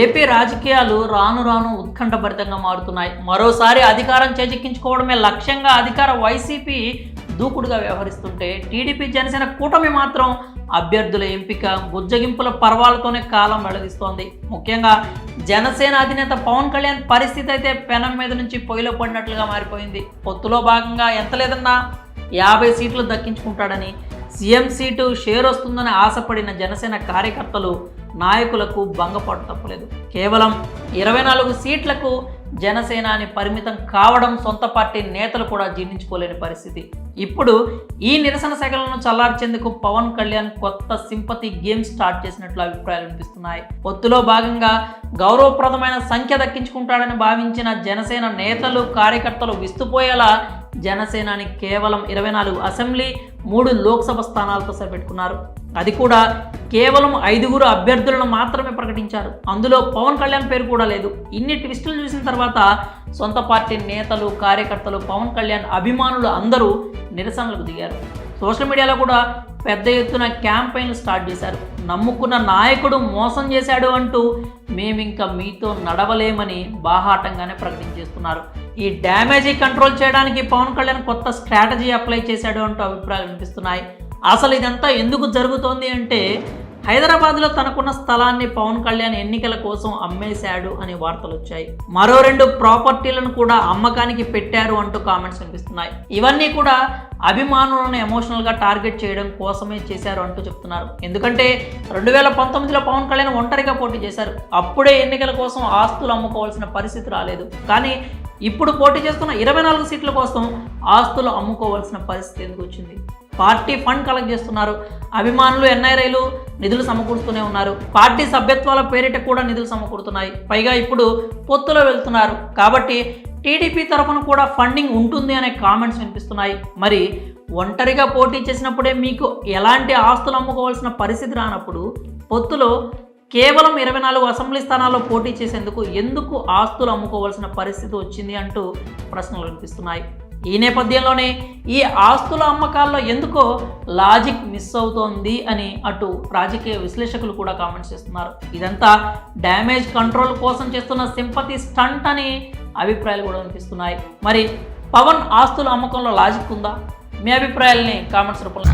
AP రాజకీయాలు రాను రాను ఉత్కంఠభరితంగా మారుతున్నాయి. మరోసారి అధికారం చేజిక్కించుకోవడమే లక్ష్యంగా అధికార వైసీపీ దూకుడుగా వ్యవహరిస్తుంటే టీడీపీ జనసేన కూటమి మాత్రం అభ్యర్థుల ఎంపిక బుజ్జగింపుల పర్వాలతోనే కాలం వెళ్లదీస్తోంది. ముఖ్యంగా జనసేన అధినేత పవన్ కళ్యాణ్ పరిస్థితి అయితే పెనం మీద నుంచి పొయ్యిలో పడినట్లుగా మారిపోయింది. పొత్తులో భాగంగా ఎంత లేదన్నా 50 సీట్లు దక్కించుకుంటాడని, సీఎం సీటు షేర్ వస్తుందని ఆశపడిన జనసేన కార్యకర్తలు నాయకులకు భంగపాటు తప్పలేదు. కేవలం 24 సీట్లకు జనసేనాని పరిమితం కావడం సొంత పార్టీ నేతలు కూడా జీర్ణించుకోలేని పరిస్థితి. ఇప్పుడు ఈ నిరసన శాఖలను చల్లార్చేందుకు పవన్ కళ్యాణ్ కొత్త సింపతి గేమ్ స్టార్ట్ చేసినట్లు అభిప్రాయాలు వినిపిస్తున్నాయి. పొత్తులో భాగంగా గౌరవప్రదమైన సంఖ్య దక్కించుకుంటాడని భావించిన జనసేన నేతలు కార్యకర్తలు విస్తుపోయేలా జనసేనాని కేవలం 24 అసెంబ్లీ 3 లోక్సభ స్థానాలతో సరిపెట్టుకున్నారు. అది కూడా కేవలం 5 అభ్యర్థులను మాత్రమే ప్రకటించారు. అందులో పవన్ కళ్యాణ్ పేరు కూడా లేదు. ఇన్ని ట్విస్టులు చూసిన తర్వాత సొంత పార్టీ నేతలు కార్యకర్తలు పవన్ కళ్యాణ్ అభిమానులు అందరూ నిరసనలకు దిగారు. సోషల్ మీడియాలో కూడా పెద్ద ఎత్తున క్యాంపెయిన్లు స్టార్ట్ చేశారు. నమ్ముకున్న నాయకుడు మోసం చేశాడు అంటూ మేమింకా మీతో నడవలేమని బాహాటంగానే ప్రకటించేస్తున్నారు. ఈ డ్యామేజీ కంట్రోల్ చేయడానికి పవన్ కళ్యాణ్ కొత్త స్ట్రాటజీ అప్లై చేశాడు అంటూ అభిప్రాయాలు వినిపిస్తున్నాయి. అసలు ఇదంతా ఎందుకు జరుగుతోంది అంటే హైదరాబాద్లో తనకున్న స్థలాన్ని పవన్ కళ్యాణ్ ఎన్నికల కోసం అమ్మేశాడు అని వార్తలు వచ్చాయి. మరో 2 ప్రాపర్టీలను కూడా అమ్మకానికి పెట్టారు అంటూ కామెంట్స్ వినిపిస్తున్నాయి. ఇవన్నీ కూడా అభిమానులను ఎమోషనల్గా టార్గెట్ చేయడం కోసమే చేశారు అంటూ చెప్తున్నారు. ఎందుకంటే 2019లో పవన్ కళ్యాణ్ ఒంటరిగా పోటీ చేశారు. అప్పుడే ఎన్నికల కోసం ఆస్తులు అమ్ముకోవాల్సిన పరిస్థితి రాలేదు. కానీ ఇప్పుడు పోటీ చేస్తున్న 24 సీట్ల కోసం ఆస్తులు అమ్ముకోవాల్సిన పరిస్థితి ఎందుకు వచ్చింది? పార్టీ ఫండ్ కలెక్ట్ చేస్తున్నారు. అభిమానులు ఎన్ఐరైలు నిధులు సమకూరుస్తూనే ఉన్నారు. పార్టీ సభ్యత్వాల పేరిట కూడా నిధులు సమకూరుతున్నాయి. పైగా ఇప్పుడు పొత్తులో వెళ్తున్నారు. కాబట్టి టీడీపీ తరఫున కూడా ఫండింగ్ ఉంటుంది అనే కామెంట్స్ వినిపిస్తున్నాయి. మరి ఒంటరిగా పోటీ చేసినప్పుడే మీకు ఎలాంటి ఆస్తులు అమ్ముకోవాల్సిన పరిస్థితి రానప్పుడు పొత్తులో కేవలం 24 అసెంబ్లీ స్థానాల్లో పోటీ చేసేందుకు ఎందుకు ఆస్తులు అమ్ముకోవాల్సిన పరిస్థితి వచ్చింది అంటూ ప్రశ్నలు వినిపిస్తున్నాయి. ఈ నేపథ్యంలోనే ఈ ఆస్తుల అమ్మకాల్లో ఎందుకో లాజిక్ మిస్ అవుతోంది అని అటు రాజకీయ విశ్లేషకులు కూడా కామెంట్స్ చేస్తున్నారు. ఇదంతా డ్యామేజ్ కంట్రోల్ కోసం చేస్తున్న సింపతి స్టంట్ అని అభిప్రాయాలు కూడా వినిపిస్తున్నాయి. మరి పవన్ ఆస్తుల అమ్మకంలో లాజిక్ ఉందా? మీ అభిప్రాయాలని కామెంట్స్ రూపంలో